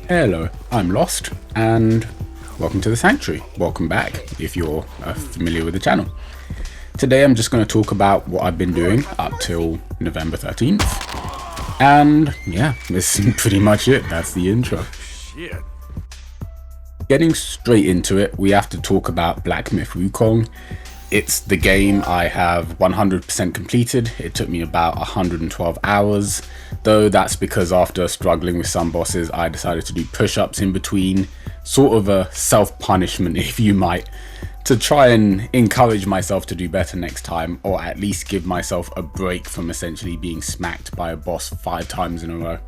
Hello, I'm Lost, and welcome to the Sanctuary. Welcome back if you're familiar with the channel. Today I'm just going to talk about what I've been doing up till November 13th. And yeah, this is pretty much it. That's the intro. Shit. Getting straight into it, we have to talk about Black Myth Wukong. It's the game I have 100% completed. It took me about 112 hours, though that's because after struggling with some bosses, I decided to do push-ups in between, sort of a self-punishment if you might, to try and encourage myself to do better next time, or at least give myself a break from essentially being smacked by a boss 5 times in a row.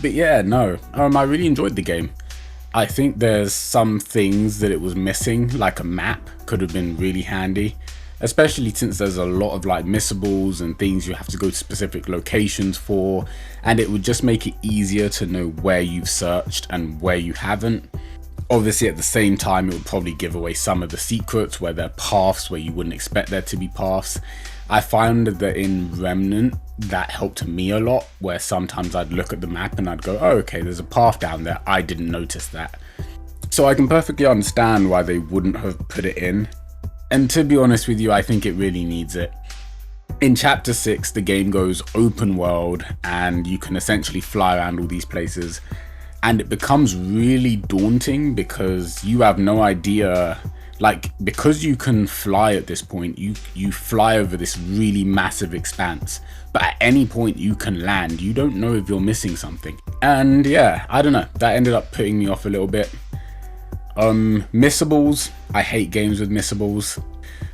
But yeah, no, I really enjoyed the game. I think there's some things that it was missing, like a map could have been really handy, especially since there's a lot of like missables and things you have to go to specific locations for, and it would just make it easier to know where you've searched and where you haven't. Obviously at the same time it would probably give away some of the secrets where there are paths where you wouldn't expect there to be paths. I found that in Remnant that helped me a lot, where sometimes I'd look at the map and I'd go, oh okay, there's a path down there, I didn't notice that. So I can perfectly understand why they wouldn't have put it in, and to be honest with you, I think it really needs it. In chapter 6 the game goes open world and you can essentially fly around all these places, and it becomes really daunting because you have no idea, like, because you can fly at this point, you fly over this really massive expanse, but at any point you can land. You don't know if you're missing something, and yeah, I don't know, that ended up putting me off a little bit. Missables, I hate games with missables.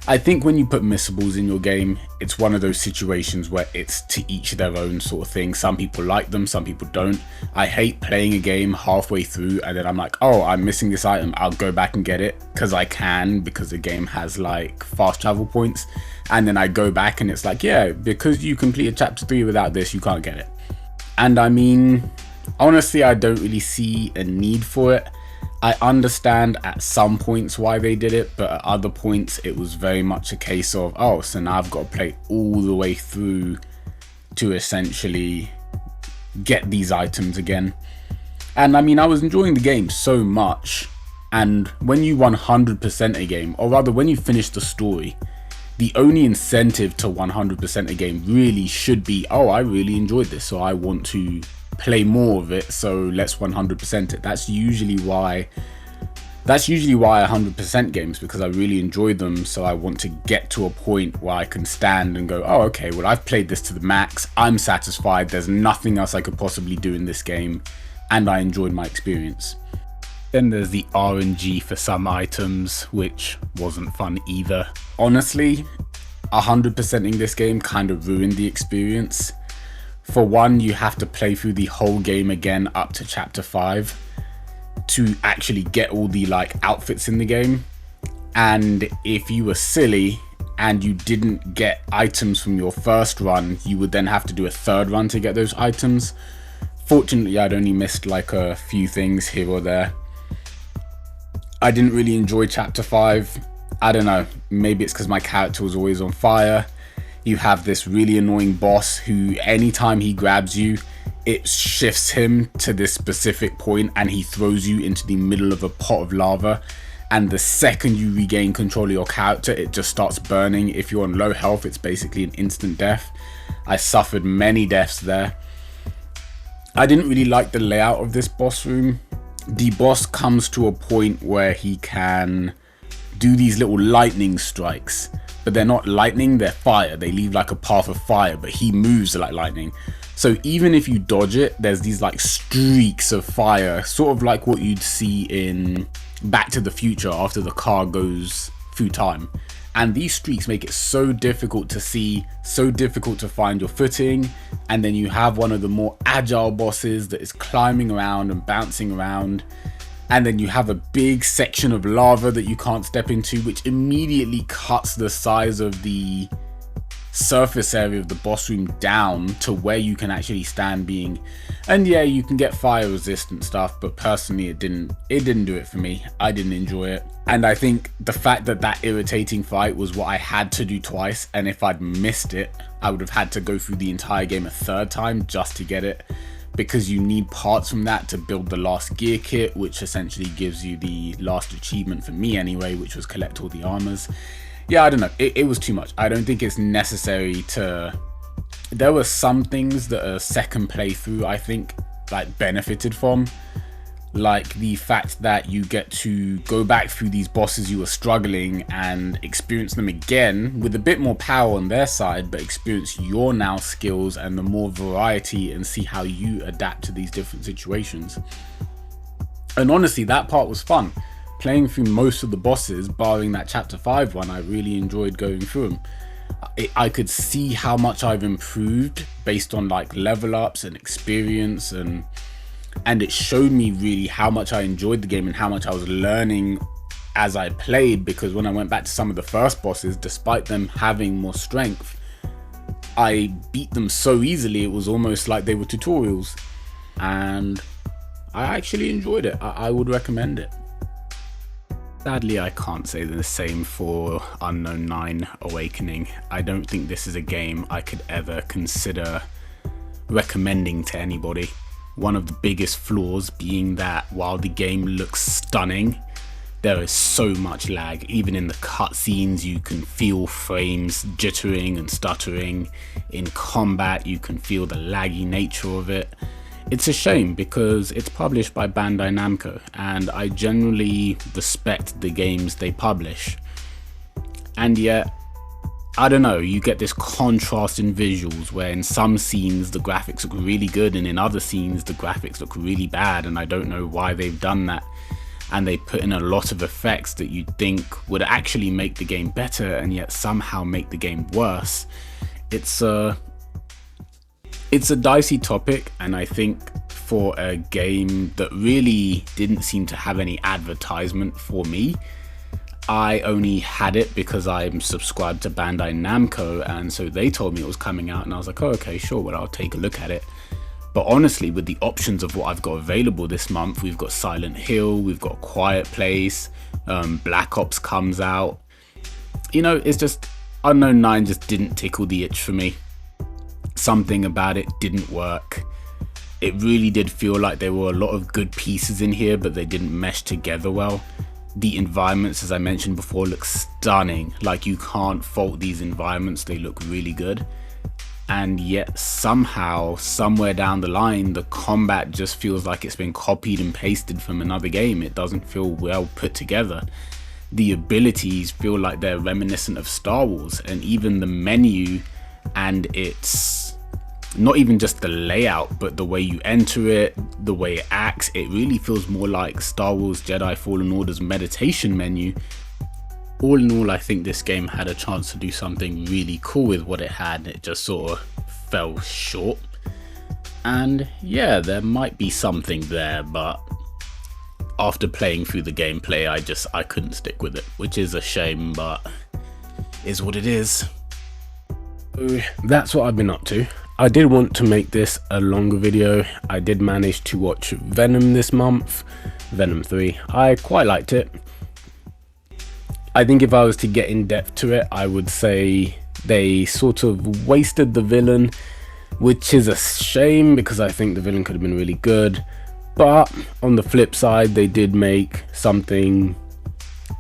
I think when you put missables in your game, it's one of those situations where it's to each their own sort of thing. Some people like them, some people don't. I hate playing a game halfway through and then I'm like, oh, I'm missing this item, I'll go back and get it, because I can, because the game has like fast travel points, and then I go back and it's like, yeah, because you completed chapter 3 without this, you can't get it. And I mean, honestly, I don't really see a need for it. I understand at some points why they did it, but at other points it was very much a case of, oh, so now I've got to play all the way through to essentially get these items again. And I mean, I was enjoying the game so much, and when you 100% a game, or rather when you finish the story, the only incentive to 100% a game really should be, oh, I really enjoyed this, so I want to play more of it, so let's 100% it. That's usually why I 100% games, because I really enjoy them, so I want to get to a point where I can stand and go, oh okay, well I've played this to the max, I'm satisfied, there's nothing else I could possibly do in this game, and I enjoyed my experience. Then there's the RNG for some items, which wasn't fun either. Honestly, 100%ing this game kind of ruined the experience. For one, you have to play through the whole game again up to chapter 5 to actually get all the like outfits in the game, and if you were silly and you didn't get items from your first run, you would then have to do a third run to get those items. Fortunately, I'd only missed like a few things here or there. I didn't really enjoy chapter 5. I don't know, maybe it's because my character was always on fire. You have this really annoying boss who, anytime he grabs you, it shifts him to this specific point and he throws you into the middle of a pot of lava, and the second you regain control of your character, it just starts burning. If you're on low health, it's basically an instant death. I suffered many deaths there. I didn't really like the layout of this boss room. The boss comes to a point where he can do these little lightning strikes, but they're not lightning, they're fire. They leave like a path of fire, but he moves like lightning. So even if you dodge it, there's these like streaks of fire, sort of like what you'd see in Back to the Future after the car goes through time. And these streaks make it so difficult to see, so difficult to find your footing. And then you have one of the more agile bosses that is climbing around and bouncing around. And then you have a big section of lava that you can't step into, which immediately cuts the size of the surface area of the boss room down to where you can actually stand being. And yeah, you can get fire resistant stuff, but personally it didn't do it for me. I didn't enjoy it. And I think the fact that that irritating fight was what I had to do twice, and if I'd missed it, I would have had to go through the entire game a third time just to get it. because you need parts from that to build the last gear kit, which essentially gives you the last achievement for me anyway, which was collect all the armors. Yeah, I don't know, it was too much. I don't think it's necessary to... There were some things that a second playthrough I think like benefited from, like the fact that you get to go back through these bosses you were struggling and experience them again with a bit more power on their side, but experience your now skills and the more variety and see how you adapt to these different situations. And honestly, that part was fun. Playing through most of the bosses, barring that chapter 5 one, I really enjoyed going through them. I could see how much I've improved based on like level ups and experience, and it showed me really how much I enjoyed the game and how much I was learning as I played, because when I went back to some of the first bosses, despite them having more strength, I beat them so easily it was almost like they were tutorials, and I actually enjoyed it. I would recommend it. Sadly, I can't say the same for Unknown 9 Awakening. I don't think this is a game I could ever consider recommending to anybody. One of the biggest flaws being that while the game looks stunning, there is so much lag. Even in the cutscenes, you can feel frames jittering and stuttering. In combat, you can feel the laggy nature of it. It's a shame because it's published by Bandai Namco, and I generally respect the games they publish. And yet, I don't know, you get this contrast in visuals where in some scenes the graphics look really good and in other scenes the graphics look really bad, and I don't know why they've done that. And they put in a lot of effects that you'd think would actually make the game better and yet somehow make the game worse. It's a dicey topic, and I think for a game that really didn't seem to have any advertisement for me, I only had it because I'm subscribed to Bandai Namco, and so they told me it was coming out, and I was like, oh, okay, sure, well, I'll take a look at it. But honestly, with the options of what I've got available this month, we've got Silent Hill, we've got Quiet Place, Black Ops comes out. You know, it's just, Unknown 9 just didn't tickle the itch for me. Something about it didn't work. It really did feel like there were a lot of good pieces in here, but they didn't mesh together well. The environments, as I mentioned before, look stunning. Like, you can't fault these environments, they look really good. And yet somehow, somewhere down the line, the combat just feels like it's been copied and pasted from another game. It doesn't feel well put together. The abilities feel like they're reminiscent of Star Wars, and even the menu, and it's not even just the layout, but the way you enter it, the way it acts, it really feels more like Star Wars Jedi Fallen Order's meditation menu. All in all, I think this game had a chance to do something really cool with what it had. It just sort of fell short. And yeah, there might be something there, but after playing through the gameplay, I couldn't stick with it, which is a shame, but is what it is. So that's what I've been up to. I did want to make this a longer video. I did manage to watch Venom this month, Venom 3. I quite liked it. I think if I was to get in depth to it, I would say they sort of wasted the villain, which is a shame because I think the villain could have been really good. But on the flip side, they did make something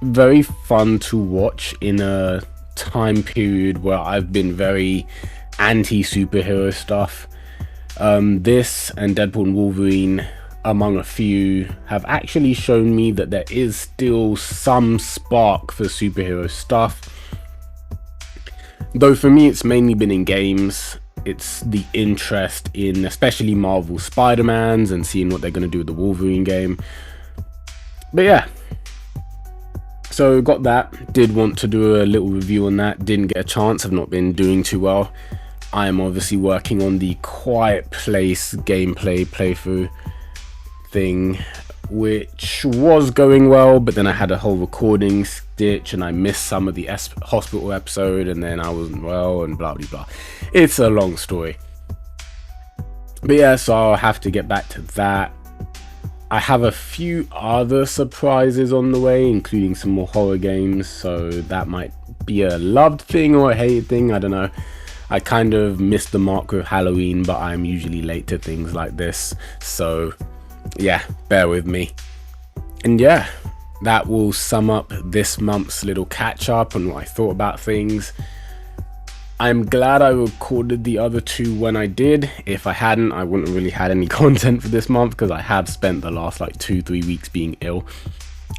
very fun to watch in a time period where I've been very anti-superhero stuff. This and Deadpool and Wolverine, among a few, have actually shown me that there is still some spark for superhero stuff. Though for me, it's mainly been in games. It's the interest in especially Marvel Spider-Mans and seeing what they're going to do with the Wolverine game. But yeah, so got that. Did want to do a little review on that. Didn't get a chance. I've not been doing too well. I am obviously working on the Quiet Place gameplay playthrough thing, which was going well, but then I had a whole recording stitch and I missed some of the hospital episode, and then I wasn't well and blah blah blah. It's a long story, but yeah, so I'll have to get back to that. I have a few other surprises on the way, including some more horror games, so that might be a loved thing or a hated thing, I don't know. I kind of missed the mark with Halloween, but I'm usually late to things like this, so yeah, bear with me. And yeah, that will sum up this month's little catch up and what I thought about things. I'm glad I recorded the other two when I did. If I hadn't, I wouldn't have really had any content for this month, because I have spent the last like 2-3 weeks being ill,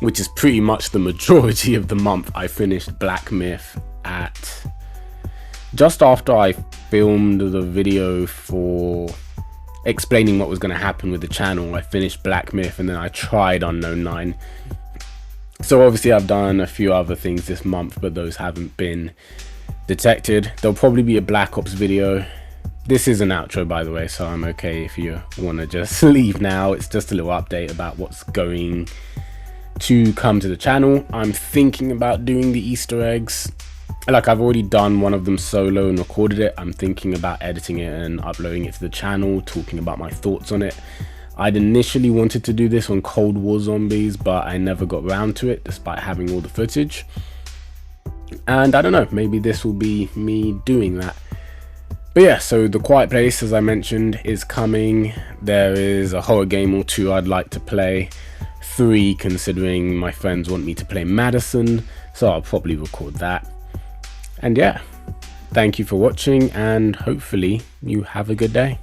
which is pretty much the majority of the month. I finished Black Myth at just after I filmed the video for explaining what was going to happen with the channel. I finished Black Myth and then I tried Unknown 9. So obviously I've done a few other things this month, but those haven't been detected. There'll probably be a Black Ops video. This is an outro, by the way, so I'm okay if you want to just leave now. It's just a little update about what's going to come to the channel. I'm thinking about doing the Easter eggs. Like, I've already done one of them solo and recorded it. I'm thinking about editing it and uploading it to the channel, talking about my thoughts on it. I'd initially wanted to do this on Cold War Zombies, but I never got around to it despite having all the footage. And I don't know, maybe this will be me doing that. But yeah, so The Quiet Place, as I mentioned, is coming. There is a horror game or two I'd like to play. 3, considering my friends want me to play Madison, so I'll probably record that. And yeah, thank you for watching, and hopefully you have a good day.